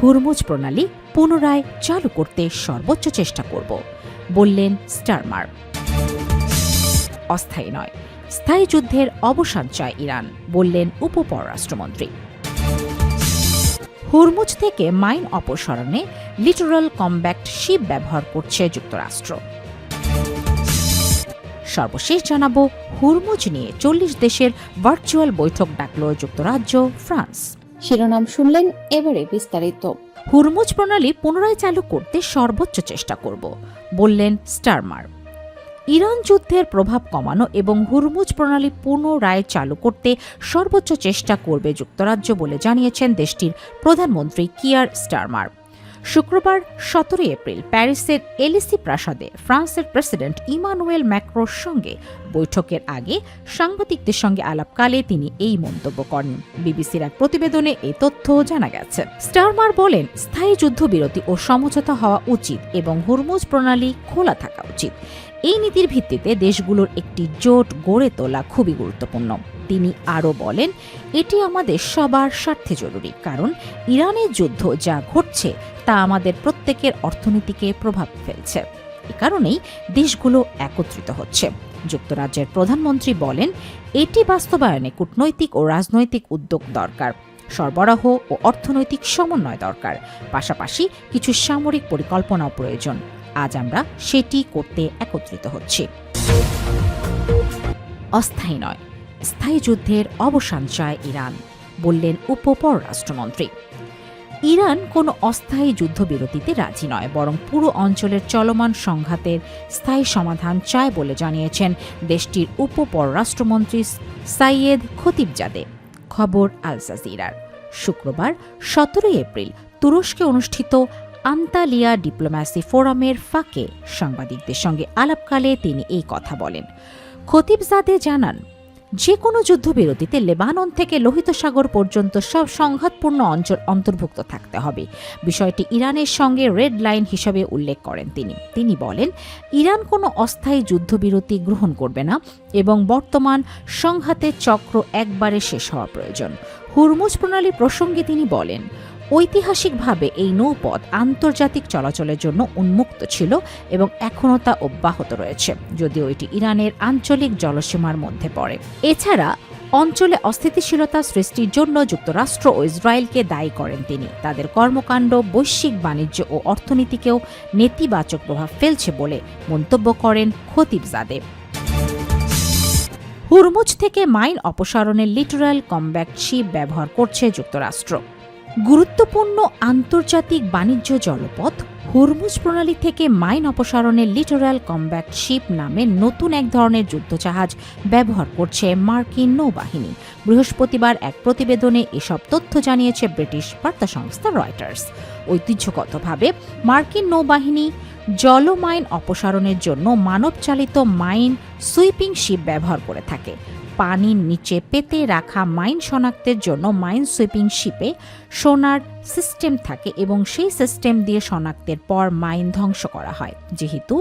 Hormuz প্রণালী পুনরায় চালু করতে সর্বোচ্চ চেষ্টা করব, বললেন স্টারমার। অস্থায়ী নয়, স্থায়ী যুদ্ধের অবসান চায় ইরান, বললেন উপপররাষ্ট্রমন্ত্রী। হুরমুজ থেকে মাইন অপসারণে লিটোরাল কমব্যাট শিপ ব্যবহার করছে যুক্তরাষ্ট্র। সর্বশেষ জানাব, হুরমুজ নিয়ে 40 দেশের ভার্চুয়াল বৈঠক ডাকল যুক্তরাজ্য, ফ্রান্স। শিরোনাম শুনলেন, এবারে বিস্তারিত। হুরমুজ প্রণালী পুনরায় চালু করতে সর্বোচ্চ চেষ্টা করব, বললেন স্টারমার। ইরান যুদ্ধের প্রভাব কমানো এবং হুরমুজ প্রণালী পুনরায় চালু করতে সর্বোচ্চ চেষ্টা করবে যুক্তরাজ্য বলে জানিয়েছেন দেশটির প্রধানমন্ত্রী কিয়ার স্টারমার। শুক্রবার 17 এপ্রিল প্যারিসের এলিসি প্রাসাদে ফ্রান্সের প্রেসিডেন্ট ইমানুয়েল ম্যাক্রোর সঙ্গে বৈঠকের আগে সাংবাদিকদের সঙ্গে আলাপকালে তিনি এই মন্তব্য করেন। বিবিসির এক প্রতিবেদনে এই তথ্য জানা গেছে। স্টারমার বলেন, স্থায়ী যুদ্ধবিরতি ও সমঝোতা হওয়া উচিত এবং হুরমুজ প্রণালী খোলা থাকা উচিত। এই নীতির ভিত্তিতে দেশগুলোর একটি জোট গড়ে তোলা খুবই গুরুত্বপূর্ণ। তিনি আরও বলেন, এটি আমাদের সবার স্বার্থে জরুরি, কারণ ইরানের যুদ্ধ যা ঘটছে তা আমাদের প্রত্যেকের অর্থনীতিকে প্রভাব ফেলছে। এ কারণেই দেশগুলো একত্রিত হচ্ছে। যুক্তরাজ্যের প্রধানমন্ত্রী বলেন, এটি বাস্তবায়নে কূটনৈতিক ও রাজনৈতিক উদ্যোগ দরকার, সরবরাহ ও অর্থনৈতিক সমন্বয় দরকার, পাশাপাশি কিছু সামরিক পরিকল্পনাও প্রয়োজন। আজ আমরা সেটি করতে একত্রিত হচ্ছি। অস্থায়ী নয়, স্থায়ী যুদ্ধের অবসান চায় ইরান, বললেন উপপররাষ্ট্রমন্ত্রী। ইরান কোনো অস্থায়ী যুদ্ধবিরতিতে রাজি নয়, বরং পুরো অঞ্চলের চলমান সংঘাতের স্থায়ী সমাধান চায় বলে জানিয়েছেন দেশটির উপপররাষ্ট্রমন্ত্রী সাইয়েদ খতিবজাদে। খবর আল জাজিরার। শুক্রবার 17 এপ্রিল তুরস্কে অনুষ্ঠিত আন্তালিয়া ডিপ্লোম্যাসি ফোরামের ফাঁকে সাংবাদিকদের সঙ্গে আলাপকালে তিনি এই কথা বলেন। খতিবজাদে জানান, যে কোনো যুদ্ধবিরতিতে লেবানন থেকে লোহিত সাগর পর্যন্ত সব সংঘাতপূর্ণ অঞ্চল অন্তর্ভুক্ত থাকতে হবে। বিষয়টি ইরানের সঙ্গে রেড লাইন হিসেবে উল্লেখ করেন তিনি বলেন, ইরান কোনো অস্থায়ী যুদ্ধবিরতি গ্রহণ করবে না এবং বর্তমান সংঘাতের চক্র একবারে শেষ হওয়া প্রয়োজন। হুরমুজ প্রণালী প্রসঙ্গে তিনি বলেন, ঐতিহাসিকভাবে এই নৌপথ আন্তর্জাতিক চলাচলের জন্য উন্মুক্ত ছিল এবং এখনও তা অব্যাহত রয়েছে, যদিও এটি ইরানের আঞ্চলিক জলসীমার মধ্যে পড়ে। এছাড়া অঞ্চলে অস্থিতিশীলতা সৃষ্টির জন্য যুক্তরাষ্ট্র ও ইসরায়েলকে দায়ী করেন তিনি। তাদের কর্মকাণ্ড বৈশ্বিক বাণিজ্য ও অর্থনীতিকেও নেতিবাচক প্রভাব ফেলছে বলে মন্তব্য করেন খতিবজাদে। হুরমুজ থেকে মাইন অপসারণের লিটোরাল কমব্যাট শিপ ব্যবহার করছে যুক্তরাষ্ট্র। গুরুত্বপূর্ণ আন্তর্জাতিক বাণিজ্য জলপথ হুরমুজ প্রণালী থেকে মাইন অপসারণের লিটোরাল কমব্যাট শিপ নামে নতুন এক ধরনের যুদ্ধজাহাজ ব্যবহার করছে মার্কিন নৌবাহিনী। বৃহস্পতিবার এক প্রতিবেদনে এসব তথ্য জানিয়েছে ব্রিটিশ বার্তা সংস্থা রয়টার্স। ঐতিহ্যগতভাবে মার্কিন নৌবাহিনী জলমাইন অপসারণের জন্য মানবচালিত মাইন সুইপিং শিপ ব্যবহার করে থাকে। পানির নিচে পেতে রাখা মাইন শনাক্তের জন্য মাইন সুইপিং শিপে সোনার সিস্টেম থাকে এবং সেই সিস্টেম দিয়ে শনাক্তের পর মাইন ধ্বংস করা হয়। যেহেতু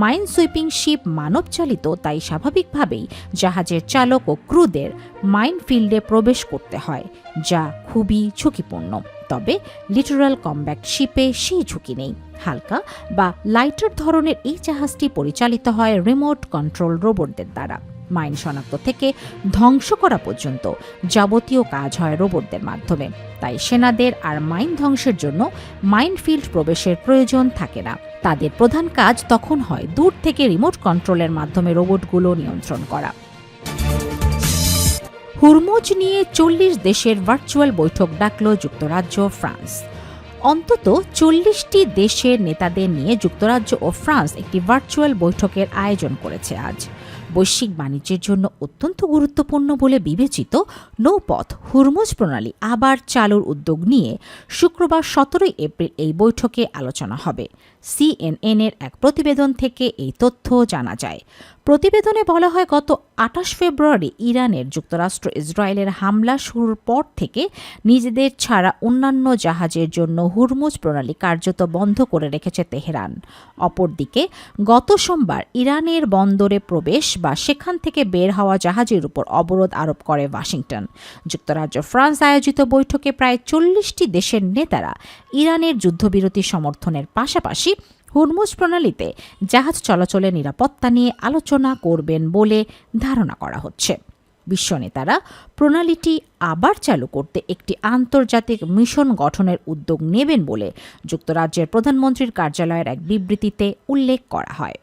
মাইন সুইপিং শিপ মানবচালিত, তাই স্বাভাবিকভাবেই জাহাজের চালক ও ক্রুদের মাইন ফিল্ডে প্রবেশ করতে হয়, যা খুবই ঝুঁকিপূর্ণ। তবে লিটোরাল কমব্যাট শিপে সেই ঝুঁকি নেই। হালকা বা লাইটার ধরনের এই জাহাজটি পরিচালিত হয় রিমোট কন্ট্রোল রোবটদের দ্বারা। মাইন শনাক্ত থেকে ধ্বংস করা পর্যন্ত যাবতীয় কাজ হয় রোবটদের মাধ্যমে, তাই সেনাদের আর মাইন ধ্বংসের জন্য মাইনফিল্ড প্রবেশের প্রয়োজন থাকে না। তাদের প্রধান কাজ তখন হয় দূর থেকে রিমোট কন্ট্রোলের মাধ্যমে রোবটগুলো নিয়ন্ত্রণ করা। হুরমুজ নিয়ে 40 দেশের ভার্চুয়াল বৈঠক ডাকল যুক্তরাজ্য, ফ্রান্স। অন্তত 40টি দেশের নেতাদের নিয়ে যুক্তরাজ্য ও ফ্রান্স একটি ভার্চুয়াল বৈঠকের আয়োজন করেছে আজ। বৈশ্বিক বাণিজ্যের জন্য অত্যন্ত গুরুত্বপূর্ণ বলে বিবেচিত নৌপথ হুরমুজ প্রণালী আবার চালুর উদ্যোগ নিয়ে শুক্রবার 17 এপ্রিল এই বৈঠকে আলোচনা হবে। CNN-এর এক প্রতিবেদন থেকে এই তথ্য জানা যায়। প্রতিবেদনে বলা হয়, গত 28 ফেব্রুয়ারি ইরানের যুক্তরাষ্ট্র ইসরায়েলের হামলা শুরুর পর থেকে নিজেদের ছাড়া অন্যান্য জাহাজের জন্য হুরমুজ প্রণালী কার্যত বন্ধ করে রেখেছে তেহরান। অপরদিকে গত সোমবার ইরানের বন্দরে প্রবেশ বা সেখান থেকে বের হওয়া জাহাজের উপর অবরোধ আরোপ করে ওয়াশিংটন। যুক্তরাজ্য ফ্রান্স আয়োজিত বৈঠকে প্রায় 40টি দেশের নেতারা ইরানের যুদ্ধবিরতি সমর্থনের পাশাপাশি হুরমুজ প্রণালীতে জাহাজ চলাচলের নিরাপত্তা নিয়ে আলোচনা করবেন বলে ধারণা করা হচ্ছে। বিশ্ব নেতারা প্রণালীটি আবার চালু করতে একটি আন্তর্জাতিক মিশন গঠনের উদ্যোগ নেবেন বলে যুক্তরাজ্যের প্রধানমন্ত্রীর কার্যালয়ের এক বিবৃতিতে উল্লেখ করা হয়।